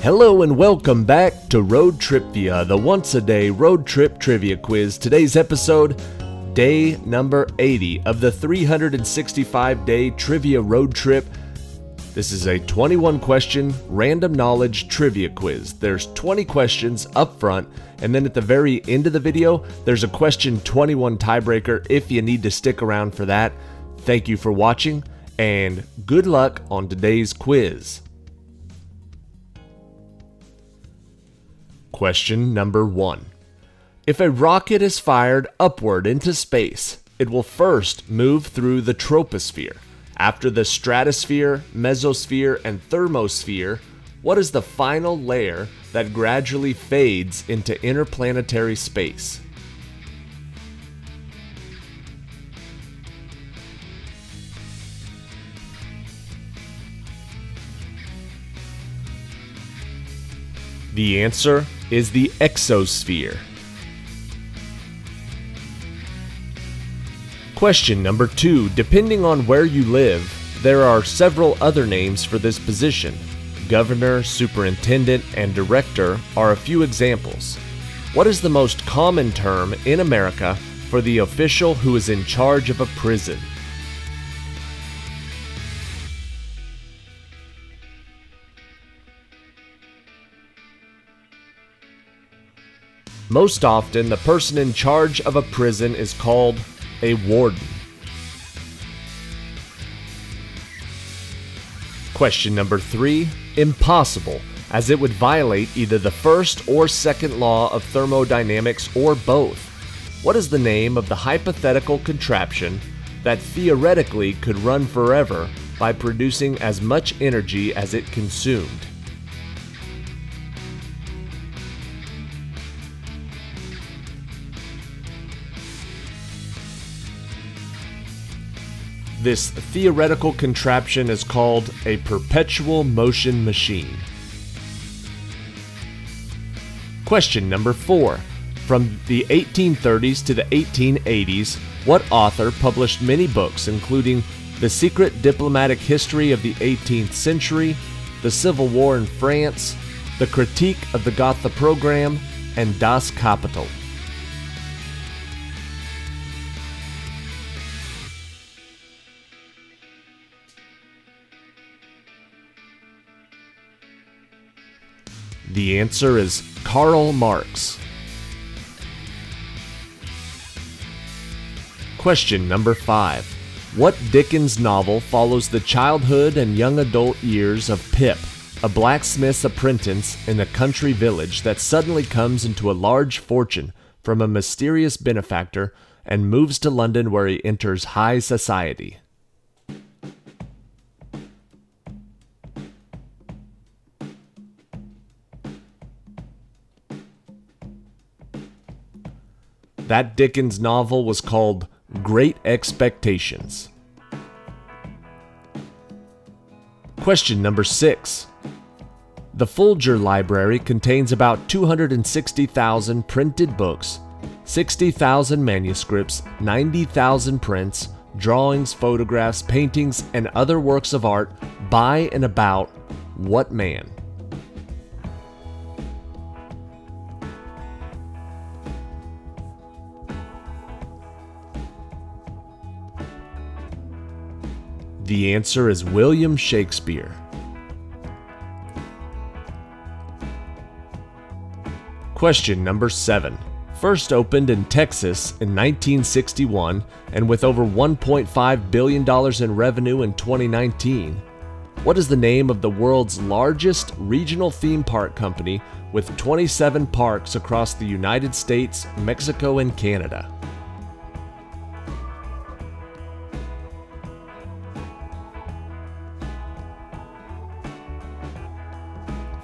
Hello and welcome back to ROADTRIpVIA, the once-a-day road trip trivia quiz. Today's episode, day number 80 of the 365-day trivia road trip. This is a 21-question random knowledge trivia quiz. There's 20 questions up front, and then at the very end of the video, there's a question 21 tiebreaker if you need to stick around for that. Thank you for watching, and good luck on today's quiz. Question number 1. If a rocket is fired upward into space, it will first move through the troposphere. After the stratosphere, mesosphere, and thermosphere, what is the final layer that gradually fades into interplanetary space? The answer is the exosphere. Question number 2. Depending on where you live, there are several other names for this position. Governor, superintendent, and director are a few examples. What is the most common term in America for the official who is in charge of a prison? Most often, the person in charge of a prison is called a warden. Question number 3. Impossible, as it would violate either the first or second law of thermodynamics or both. What is the name of the hypothetical contraption that theoretically could run forever by producing as much energy as it consumed? This theoretical contraption is called a perpetual motion machine. Question number 4. From the 1830s to the 1880s, what author published many books including The Secret Diplomatic History of the 18th Century, The Civil War in France, The Critique of the Gotha Program, and Das Kapital? The answer is Karl Marx. Question number 5. What Dickens novel follows the childhood and young adult years of Pip, a blacksmith's apprentice in a country village that suddenly comes into a large fortune from a mysterious benefactor and moves to London where he enters high society? That Dickens novel was called Great Expectations. Question number 6. The Folger Library contains about 260,000 printed books, 60,000 manuscripts, 90,000 prints, drawings, photographs, paintings, and other works of art by and about what man? The answer is William Shakespeare. Question number 7. First opened in Texas in 1961 and with over $1.5 billion in revenue in 2019, what is the name of the world's largest regional theme park company with 27 parks across the United States, Mexico, and Canada?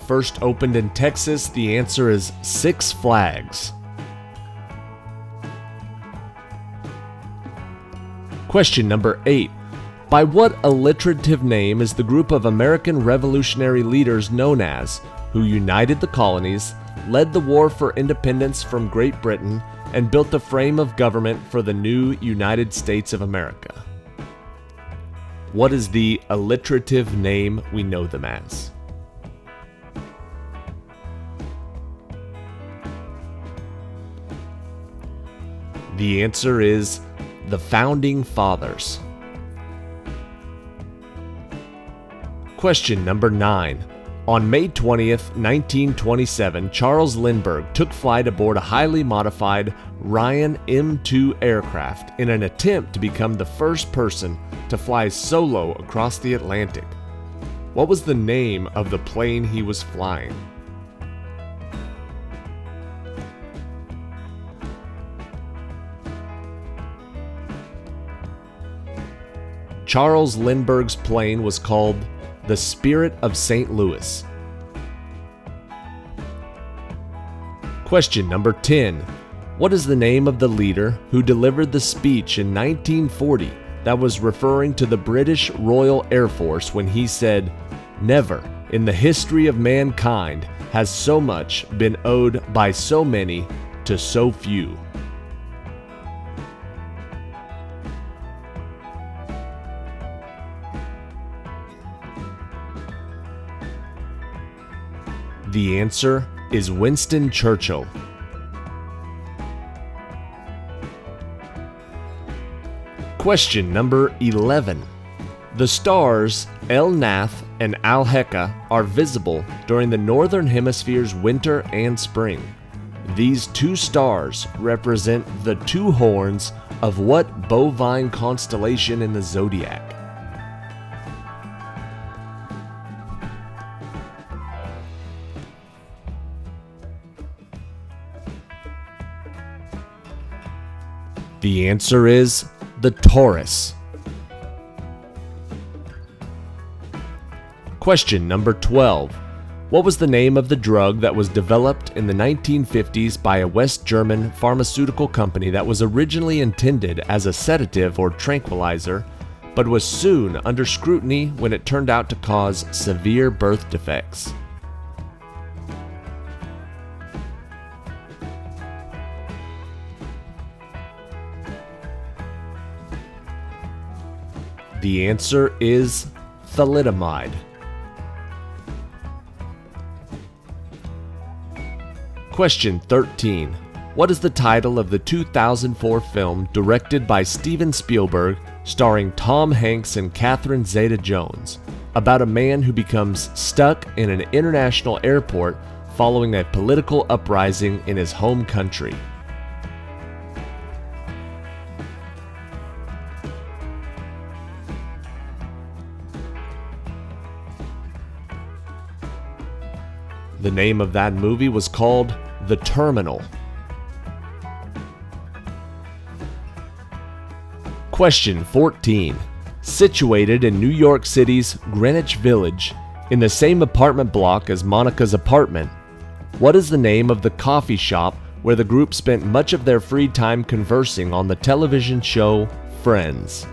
First opened in Texas, the answer is Six Flags. Question number 8. By what alliterative name is the group of American revolutionary leaders known as, who united the colonies, led the war for independence from Great Britain, and built the frame of government for the new United States of America? What is the alliterative name we know them as? The answer is the Founding Fathers. Question number 9. On May 20th, 1927, Charles Lindbergh took flight aboard a highly modified Ryan M2 aircraft in an attempt to become the first person to fly solo across the Atlantic. What was the name of the plane he was flying? Charles Lindbergh's plane was called the Spirit of St. Louis. Question number 10. What is the name of the leader who delivered the speech in 1940 that was referring to the British Royal Air Force when he said, "Never in the history of mankind has so much been owed by so many to so few"? The answer is Winston Churchill. Question number 11. The stars El Nath and Al Heka are visible during the Northern Hemisphere's winter and spring. These two stars represent the two horns of what bovine constellation in the zodiac? The answer is the Taurus. Question number 12. What was the name of the drug that was developed in the 1950s by a West German pharmaceutical company that was originally intended as a sedative or tranquilizer, but was soon under scrutiny when it turned out to cause severe birth defects? The answer is thalidomide. Question 13. What is the title of the 2004 film directed by Steven Spielberg, starring Tom Hanks and Catherine Zeta-Jones, about a man who becomes stuck in an international airport following a political uprising in his home country? The name of that movie was called The Terminal. Question 14. Situated in New York City's Greenwich Village, in the same apartment block as Monica's apartment, what is the name of the coffee shop where the group spent much of their free time conversing on the television show Friends?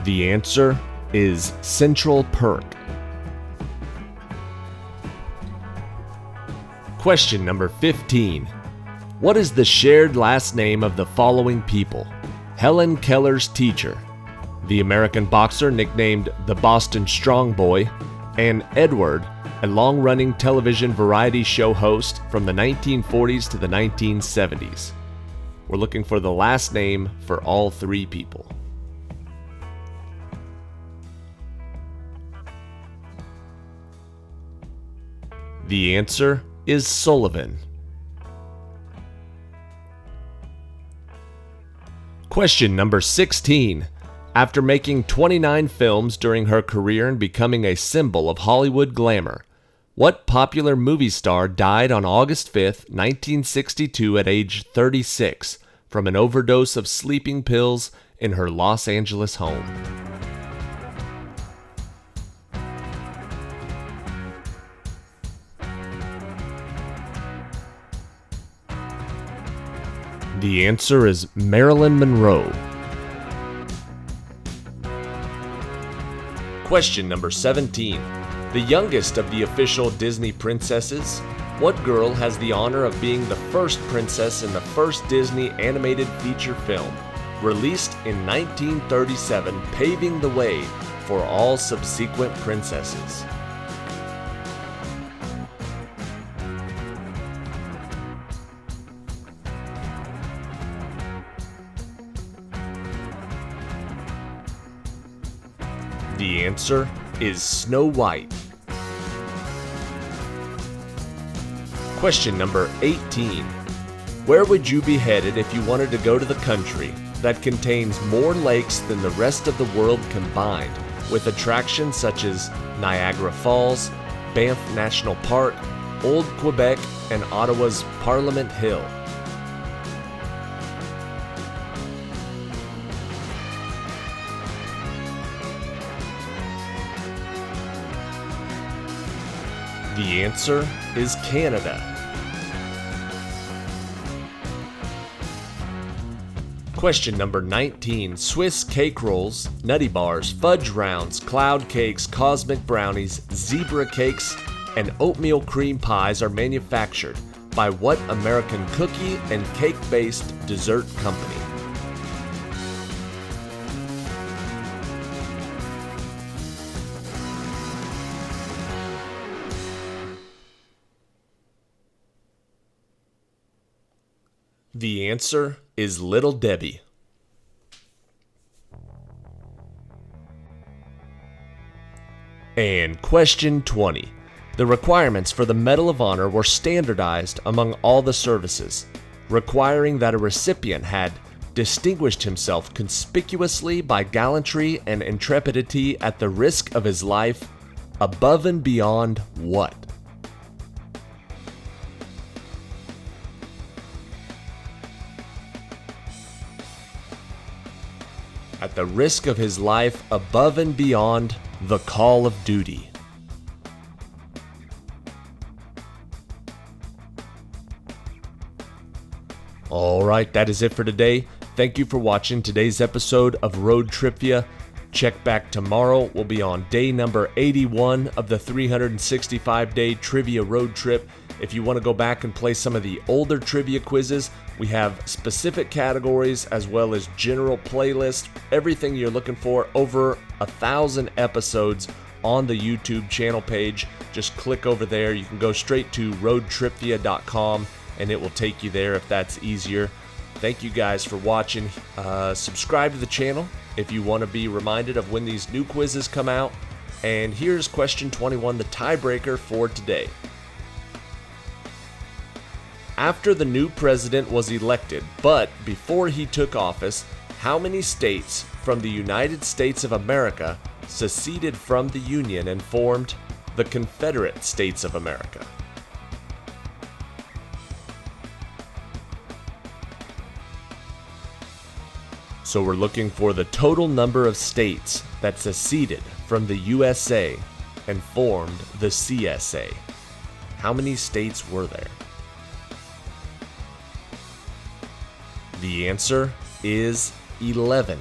The answer is Central Perk. Question number 15. What is the shared last name of the following people? Helen Keller's teacher, the American boxer nicknamed the Boston Strong Boy, and Edward, a long-running television variety show host from the 1940s to the 1970s. We're looking for the last name for all three people. The answer is Sullivan. Question number 16. After making 29 films during her career and becoming a symbol of Hollywood glamour, what popular movie star died on August 5th, 1962 at age 36 from an overdose of sleeping pills in her Los Angeles home? The answer is Marilyn Monroe. Question number 17. The youngest of the official Disney princesses, what girl has the honor of being the first princess in the first Disney animated feature film, released in 1937, paving the way for all subsequent princesses? The answer is Snow White. Question number 18. Where would you be headed if you wanted to go to the country that contains more lakes than the rest of the world combined, with attractions such as Niagara Falls, Banff National Park, Old Quebec, and Ottawa's Parliament Hill? The answer is Canada. Question number 19. Swiss cake rolls, nutty bars, fudge rounds, cloud cakes, cosmic brownies, zebra cakes, and oatmeal cream pies are manufactured by what American cookie and cake-based dessert company? The answer is Little Debbie. And question 20. The requirements for the Medal of Honor were standardized among all the services, requiring that a recipient had distinguished himself conspicuously by gallantry and intrepidity at the risk of his life, above and beyond what? At the risk of his life, above and beyond the call of duty. Alright, that is it for today. Thank you for watching today's episode of Road TRIpVIA. Check back tomorrow. We'll be on day number 81 of the 365-day trivia road trip. If you want to go back and play some of the older trivia quizzes, we have specific categories as well as general playlists, everything you're looking for, over 1,000 episodes on the YouTube channel page. Just click over there. You can go straight to RoadTripVIA.com and it will take you there if that's easier. Thank you guys for watching. Subscribe to the channel if you want to be reminded of when these new quizzes come out. And here's question 21, the tiebreaker for today. After the new president was elected, but before he took office, how many states from the United States of America seceded from the Union and formed the Confederate States of America? So we're looking for the total number of states that seceded from the USA and formed the CSA. How many states were there? The answer is 11.